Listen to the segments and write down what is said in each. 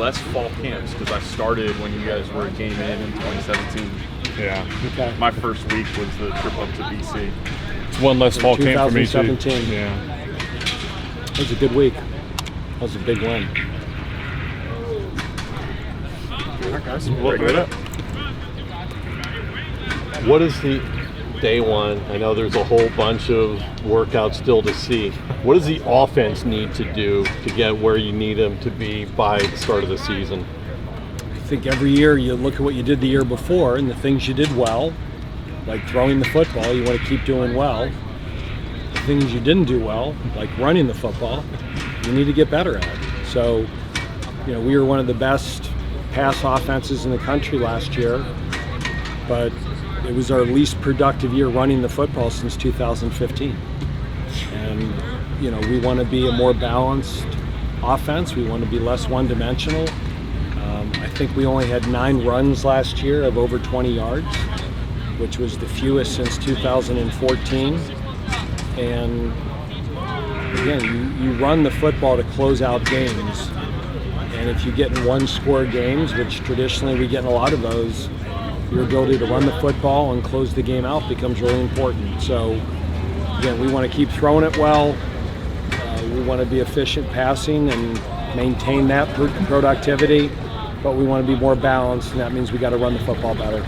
less fall camps because I started when you guys were a game in 2017. Yeah. Okay. My first week was the trip up to BC. It's one less fall camp for me too. 2017. Yeah. It was a good week. That was a big win. All right, guys. Look it up. What is the day one? I know there's a whole bunch of workouts still to see. What does the offense need to do to get where you need them to be by the start of the season? I think every year you look at what you did the year before and the things you did well, like throwing the football, you want to keep doing well. The things you didn't do well, like running the football, you need to get better at. So, we were one of the best pass offenses in the country last year, but it was our least productive year running the football since 2015. And, we want to be a more balanced offense. We want to be less one-dimensional. I think we only had 9 runs last year of over 20 yards, which was the fewest since 2014. And again, you run the football to close out games. And if you get in one-score games, which traditionally we get in a lot of those, your ability to run the football and close the game out becomes really important. So, again, we want to keep throwing it well. We want to be efficient passing and maintain that productivity, but we want to be more balanced, and that means we got to run the football better.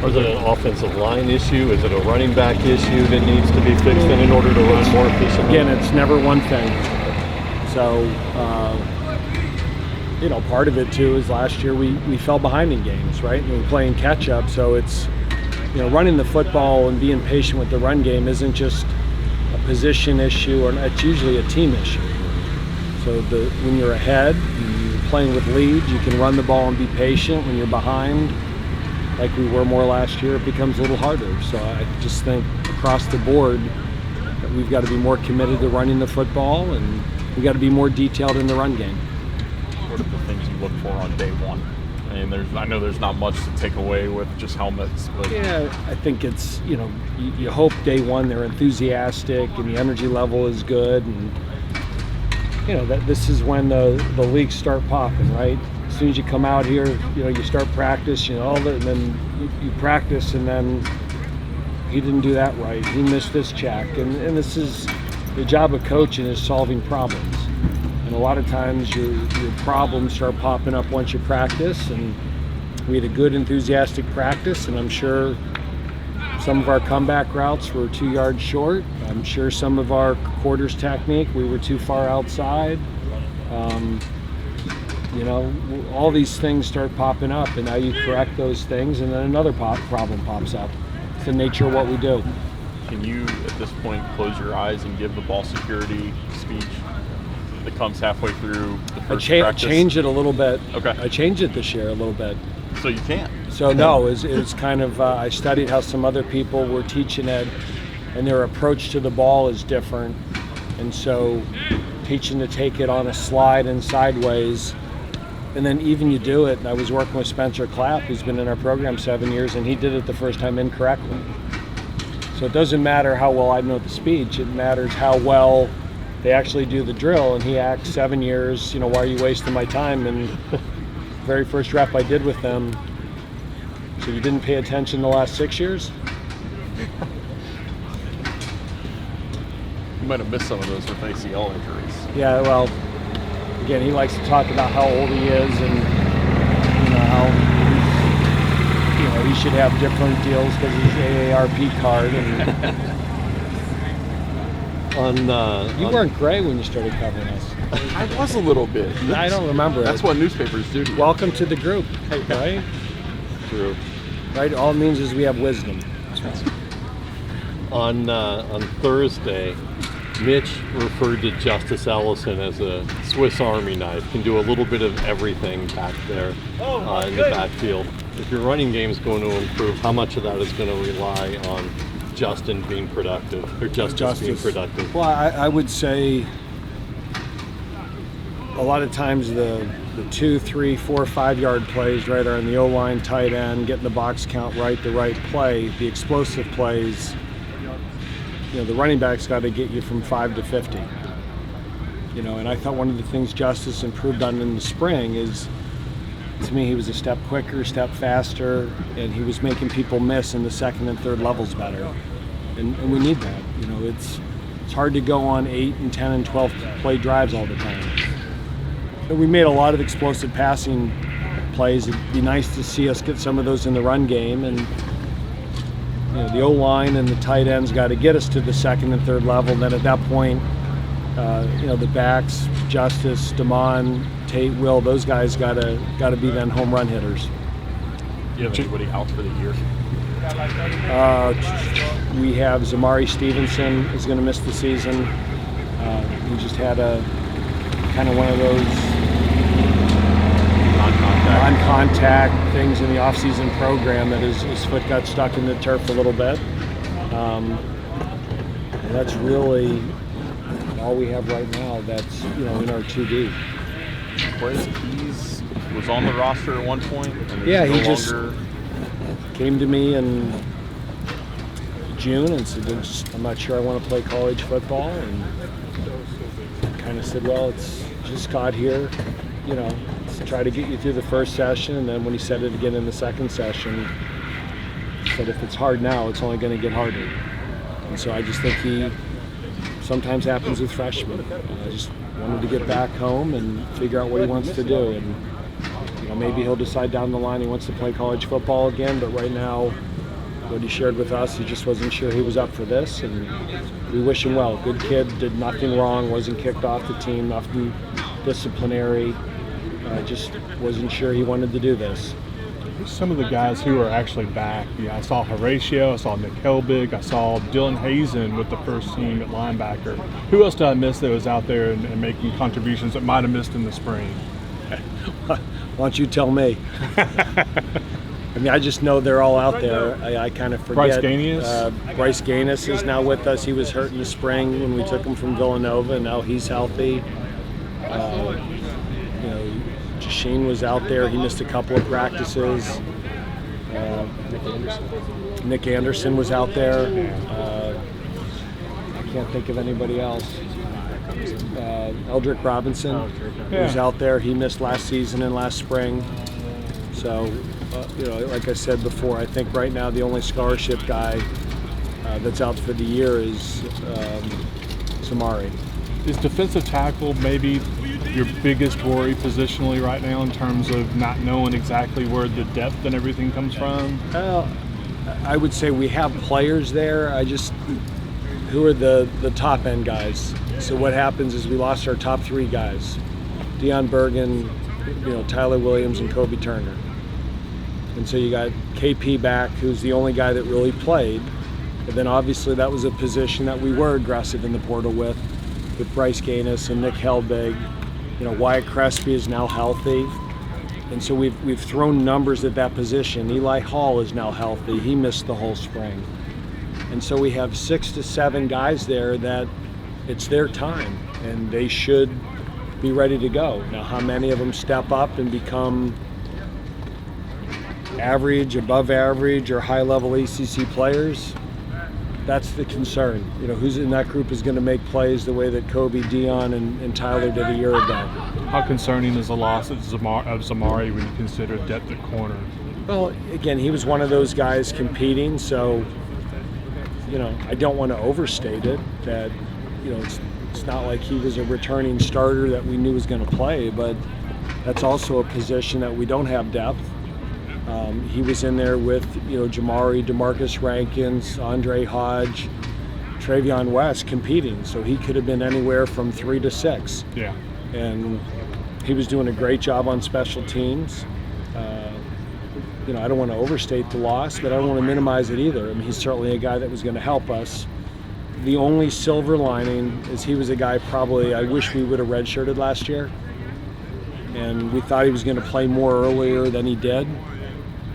Is it an offensive line issue? Is it a running back issue that needs to be fixed in order to run more efficiently? Again, it's never one thing. So, part of it too is last year we fell behind in games, right? And we were playing catch up. So it's, running the football and being patient with the run game isn't just a position issue, or it's usually a team issue. So when you're ahead, and you're playing with leads, you can run the ball and be patient. When you're behind, like we were more last year, it becomes a little harder. So I just think across the board that we've got to be more committed to running the football, and we've got to be more detailed in the run game. What are the things you look for on day one? I know there's not much to take away with just helmets, but yeah, I think it's you hope day one they're enthusiastic and the energy level is good, and that this is when the leagues start popping, right? As soon as you come out here, you start practice, and then you practice, and then he didn't do that right, he missed this check, and this is the job of coaching, is solving problems. And a lot of times your problems start popping up once you practice, and we had a good enthusiastic practice, and I'm sure some of our comeback routes were 2 yards short. I'm sure some of our quarters technique, we were too far outside. All these things start popping up, and now you correct those things, and then another problem pops up. It's the nature of what we do. Can you, at this point, close your eyes and give the ball security speech that comes halfway through the first practice? I changed it a little bit. Okay. I changed it this year a little bit. So you can't? So no, it's kind of, I studied how some other people were teaching it, and their approach to the ball is different. And so teaching to take it on a slide and sideways, and then even you do it, and I was working with Spencer Clapp, who's been in our program 7 years, and he did it the first time incorrectly. So it doesn't matter how well I know the speech, it matters how well they actually do the drill. And he acts 7 years, why are you wasting my time? And very first rep I did with them, so you didn't pay attention the last 6 years? You might have missed some of those with ACL injuries. Yeah, well, again, he likes to talk about how old he is, and how he should have different deals because he's AARP card. And you weren't gray when you started covering us. I was a little bit. I don't remember. That's what newspapers do to you. Welcome to the group, right? True. Right. All it means is we have wisdom. On Thursday, Mitch referred to Justice Ellison as a Swiss Army knife. Can do a little bit of everything back there in the backfield. If your running game is going to improve, how much of that is going to rely on Justin being productive, or Justice being productive? Well, I would say a lot of times the 2, 3, 4, 5 yard plays, right, are on the O-line, tight end, getting the box count right, the right play. The explosive plays, the running back's got to get you from 5 to 50. And I thought one of the things Justice improved on in the spring is, to me, he was a step quicker, step faster, and he was making people miss in the second and third levels better. And we need that. It's hard to go on 8 and 10 and 12 play drives all the time. But we made a lot of explosive passing plays. It'd be nice to see us get some of those in the run game, and the O-line and the tight ends got to get us to the second and third level. And then at that point, the backs, Justice, Damon, Tate, Will, those guys got to be then home run hitters. Do you have anybody out for the year? We have Zamari Stevenson is going to miss the season. He just had a kind of one of those non-contact things in the off-season program that his foot got stuck in the turf a little bit. And that's really all we have right now. That's in our 2D. He was on the roster at one point. And Yeah, no he just longer... came to me in June and said, I'm not sure I want to play college football, and kind of said, well, it's just got here, let's try to get you through the first session. And then when he said it again in the second session, he said, if it's hard now, it's only going to get harder. And so I just think he sometimes happens with freshmen. I just wanted to get back home and figure out what he wants to do. And maybe he'll decide down the line he wants to play college football again, but right now, what he shared with us, he just wasn't sure he was up for this, and we wish him well. Good kid, did nothing wrong, wasn't kicked off the team, nothing disciplinary, just wasn't sure he wanted to do this. Some of the guys who are actually back, I saw Horatio, I saw Nick Helbig, I saw Dylan Hazen with the first team at linebacker. Who else did I miss that was out there and making contributions that might have missed in the spring? Why don't you tell me? I just know they're all out there. I kind of forget. Bryce Gaines? Bryce Gaines is now with us. He was hurt in the spring when we took him from Villanova, and now he's healthy. Sheen was out there. He missed a couple of practices. Nick Anderson was out there. I can't think of anybody else. Eldrick Robinson was out there. He missed last season and last spring. So, like I said before, I think right now the only scholarship guy that's out for the year is Zamari. Is defensive tackle maybe your biggest worry positionally right now in terms of not knowing exactly where the depth and everything comes from? I would say we have players there. Who are the top end guys? So what happens is we lost our top 3 guys, Deion Bergen, Tyler Williams, and Kobe Turner. And so you got KP back, who's the only guy that really played. And then obviously that was a position that we were aggressive in the portal with Bryce Gaines and Nick Helbig. Wyatt Crespi is now healthy. And so we've thrown numbers at that position. Eli Hall is now healthy. He missed the whole spring. And so we have 6 to 7 guys there that it's their time, and they should be ready to go. Now, how many of them step up and become average, above average, or high-level ACC players? That's the concern. Who's in that group is going to make plays the way that Kobe, Deion, and Tyler did a year ago. How concerning is the loss of Zamari when you consider depth at corner? Well, again, he was one of those guys competing, so I don't want to overstate it. That it's not like he was a returning starter that we knew was going to play, but that's also a position that we don't have depth. He was in there with Jamari, DeMarcus Rankins, Andre Hodge, Travion West competing, so he could have been anywhere from 3 to 6. Yeah. And he was doing a great job on special teams. I don't want to overstate the loss, but I don't want to minimize it either. He's certainly a guy that was going to help us. The only silver lining is he was a guy probably I wish we would have redshirted last year. And we thought he was going to play more earlier than he did.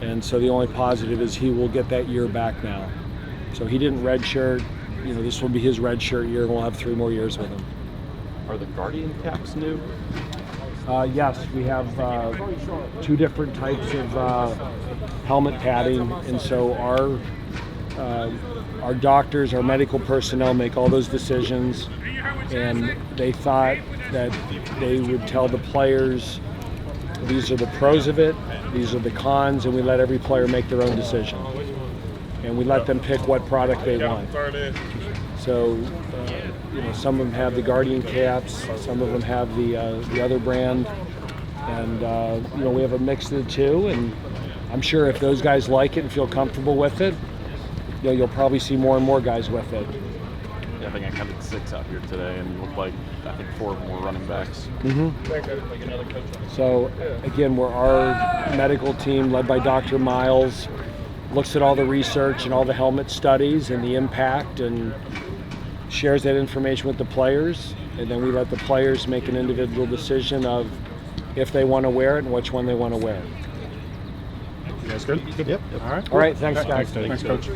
And so the only positive is he will get that year back now. So he didn't redshirt. This will be his redshirt year, and we'll have 3 more years with him. Are the Guardian caps new? Yes, we have 2 different types of helmet padding, and so our our doctors, our medical personnel make all those decisions, and they thought that they would tell the players, these are the pros of it, these are the cons, and we let every player make their own decision. And we let them pick what product they want. So, some of them have the Guardian caps, some of them have the other brand, and we have a mix of the two. And I'm sure if those guys like it and feel comfortable with it, you'll probably see more and more guys with it. Yeah, I think I counted 6 out here today, and it looked like I think 4 of them were running backs. So again, our medical team led by Dr. Miles looks at all the research and all the helmet studies and the impact and shares that information with the players, and then we let the players make an individual decision of if they want to wear it and which one they want to wear. You guys good? Yep. All right. All right, thanks guys. Thanks, Coach.